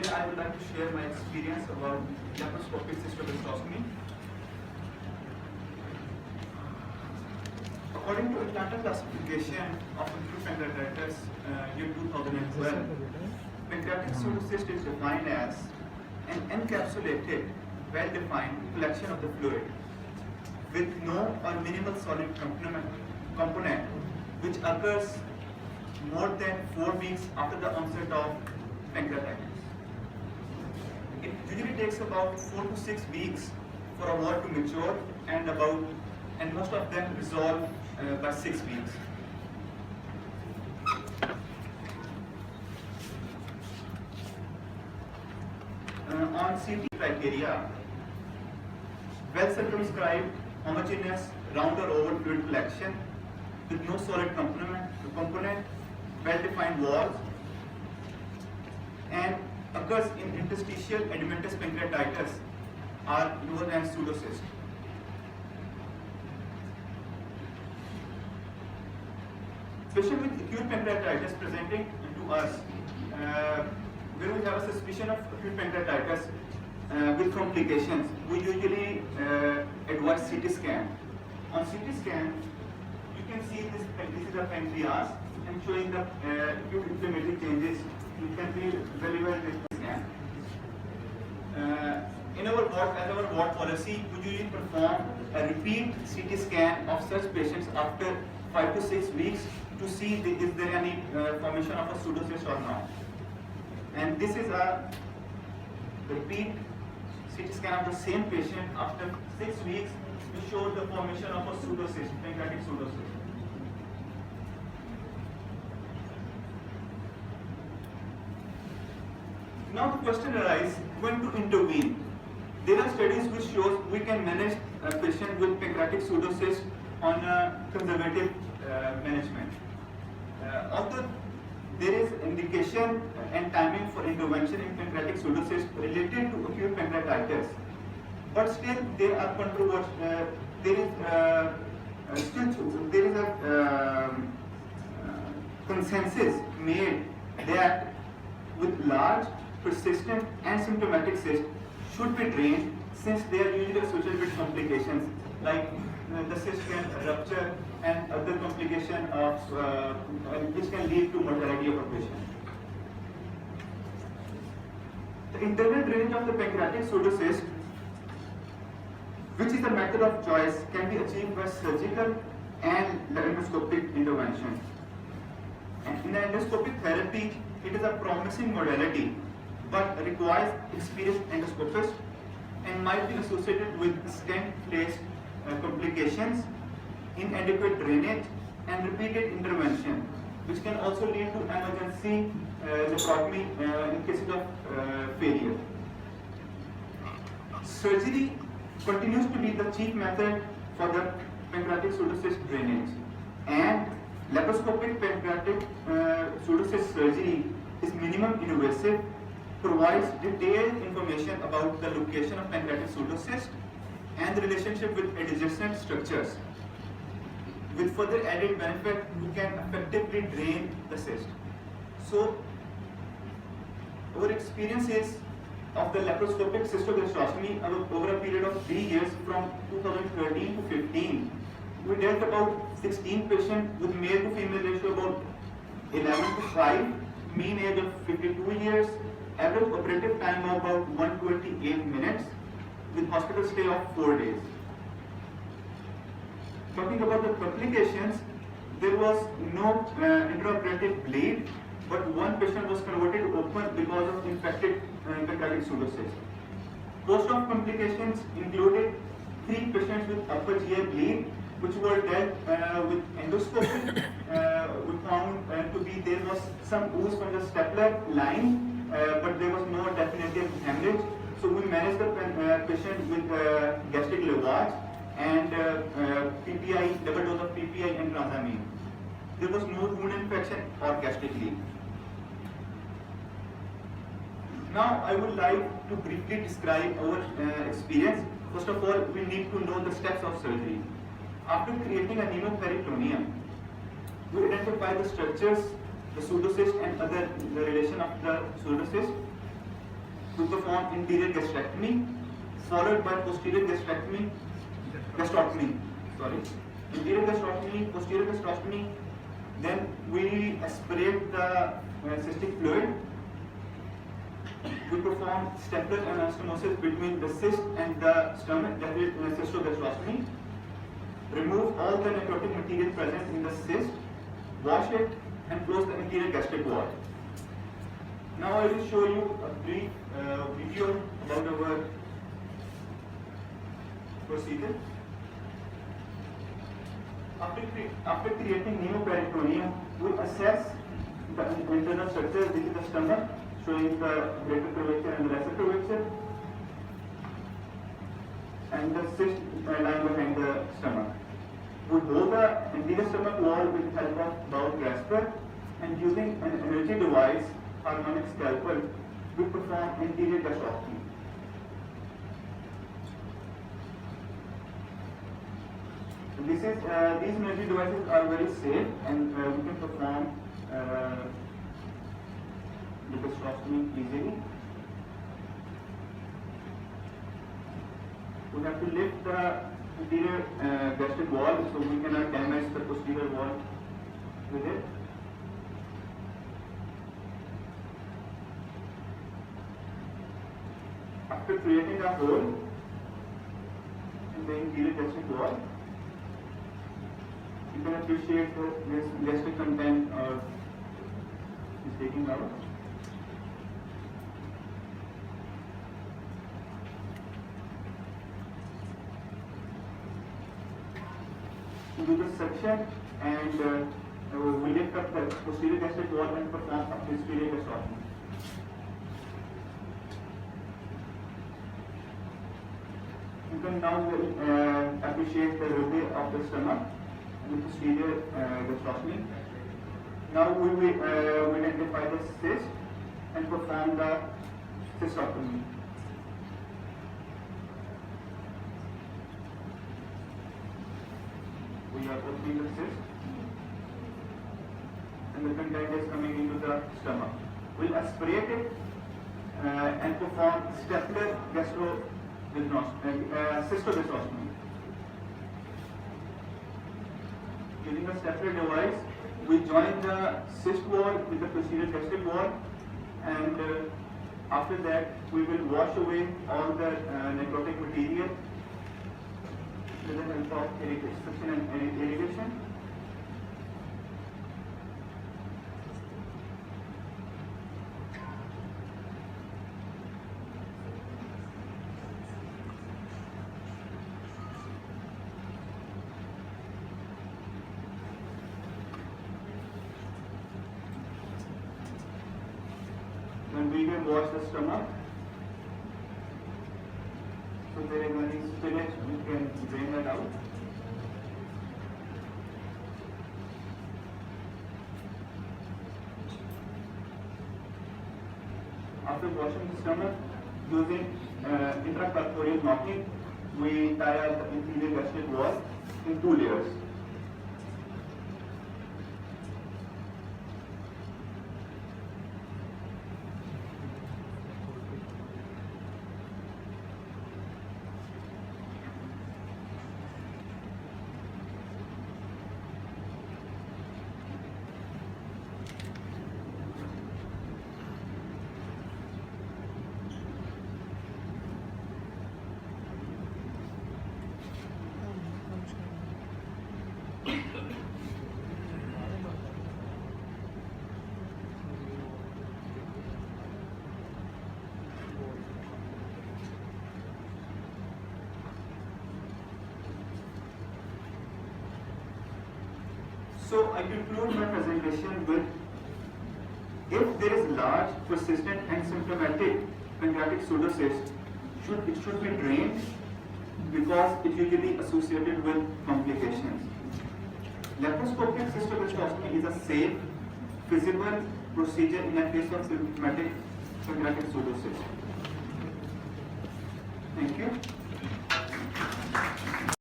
Today I would like to share my experience about laparoscopic cystohysterectomy. According to Atlanta classification of acute pancreatitis, year 2012, pancreatic pseudocyst is defined as an encapsulated, well-defined collection of the fluid with no or minimal solid component which occurs more than 4 weeks after the onset of pancreatitis. It usually takes about 4 to 6 weeks for a wart to mature and most of them resolve by 6 weeks. On CT criteria, well circumscribed, homogeneous, round or oval fluid collection with no solid component, well-defined walls, and occurs in interstitial edematous pancreatitis are known as pseudocyst. Patient with acute pancreatitis presenting to us, where we have a suspicion of acute pancreatitis with complications, we usually advise CT scan. On CT scan, you can see this is the pancreas and showing the acute inflammatory changes. You can be very well with the scan. In our ward, as our ward policy, we usually perform a repeat CT scan of such patients after 5 to 6 weeks to see is there any formation of a pseudocyst or not. And this is a repeat CT scan of the same patient after 6 weeks to show the formation of a pseudocyst, pancreatic pseudocyst. Now the question arises, when to intervene? There are studies which shows we can manage a patient with pancreatic pseudocyst on a conservative management. Although there is indication and timing for intervention in pancreatic pseudocyst related to acute pancreatitis, but still there are there is a consensus made that with large, persistent and symptomatic cysts should be drained since they are usually associated with complications like the cyst can rupture and other complication of which can lead to mortality of a patient. The internal drainage of the pancreatic pseudocyst, which is the method of choice, can be achieved by surgical and laparoscopic intervention. And in endoscopic therapy, it is a promising modality but requires experienced endoscopist and might be associated with stent-placed complications, inadequate drainage and repeated intervention, which can also lead to emergency nephrotomy in cases of failure. Surgery continues to be the chief method for the pancreatic pseudocyst drainage, and laparoscopic pancreatic pseudocyst surgery is minimum invasive, provides detailed information about the location of pancreatic pseudocyst and the relationship with adjacent structures. With further added benefit, we can effectively drain the cyst. So, our experiences of the laparoscopic cystohysterectomy over a period of 3 years from 2013 to 15, we dealt about 16 patients with male to female ratio about 11 to 5, mean age of 52 years, average operative time of about 128 minutes, with hospital stay of 4 days. Talking about the complications, there was no intraoperative bleed, but one patient was converted open because of infected pancreatic pseudocyst. Post-op complications included 3 patients with upper GI bleed, which were dealt with endoscopy. We found to be there was some ooze from the stapler line, but there was no definitive hemorrhage. So we managed the patient with gastric lavage and PPI, double dose of PPI and transamine. There was no wound infection or gastric leak. Now I would like to briefly describe our experience. First of all, we need to know the steps of surgery. After creating a pneumoperitoneum, we identify the structures, the pseudocyst and the relation of the pseudocyst. perform interior gastrectomy, followed by posterior gastotomy. Sorry, interior gastotomy, posterior gastotomy. Then we aspirate the cystic fluid. We perform stapler anastomosis between the cyst and the stomach, that is cystogastroscopy. Remove all the necrotic material present in the cyst, wash it, and close the interior gastric wall. Now I will show you a brief video about our procedure. After creating pneumoperitoneum, we assess the internal structure, which is the stomach, showing the greater curvature and the lesser curvature, and the cyst lying behind the stomach. We hold the anterior stomach wall with the help of bowel grasper, and using an energy device, harmonic scalpel, we perform anterior gastroscopy. These energy devices are very safe, and we can perform the gastroscopy easily. We have to lift the anterior gastric wall so we cannot damage the posterior wall with it. After creating a hole in the interior gastric wall, you can appreciate this gastric content is taking out. We do the section, and we lift up the posterior gastric wall and perform a posterior gastroscopy. You can now appreciate the rear of the stomach and the posterior gastroscopy. Now we identify the cyst and perform the cystectomy. We are opening the cyst, and the content is coming into the stomach. We'll aspirate it and perform stapler cystogastroscopy. Using the stapler device, we join the cyst wall with the posterior gastric wall, and after that we will wash away all the necrotic material with the help of suction and irrigation. Then we will wash the stomach. So there is any spillage, we can drain that out. After washing the stomach, using intracorporeal knocking, we tie up the interior gastric wall in 2 layers. So I conclude my presentation with, if there is large, persistent and symptomatic pancreatic pseudocyst, it should be drained because it usually associated with complications. Laparoscopic cystogastroscopy is a safe, feasible procedure in the case of symptomatic pancreatic pseudocyst. Thank you.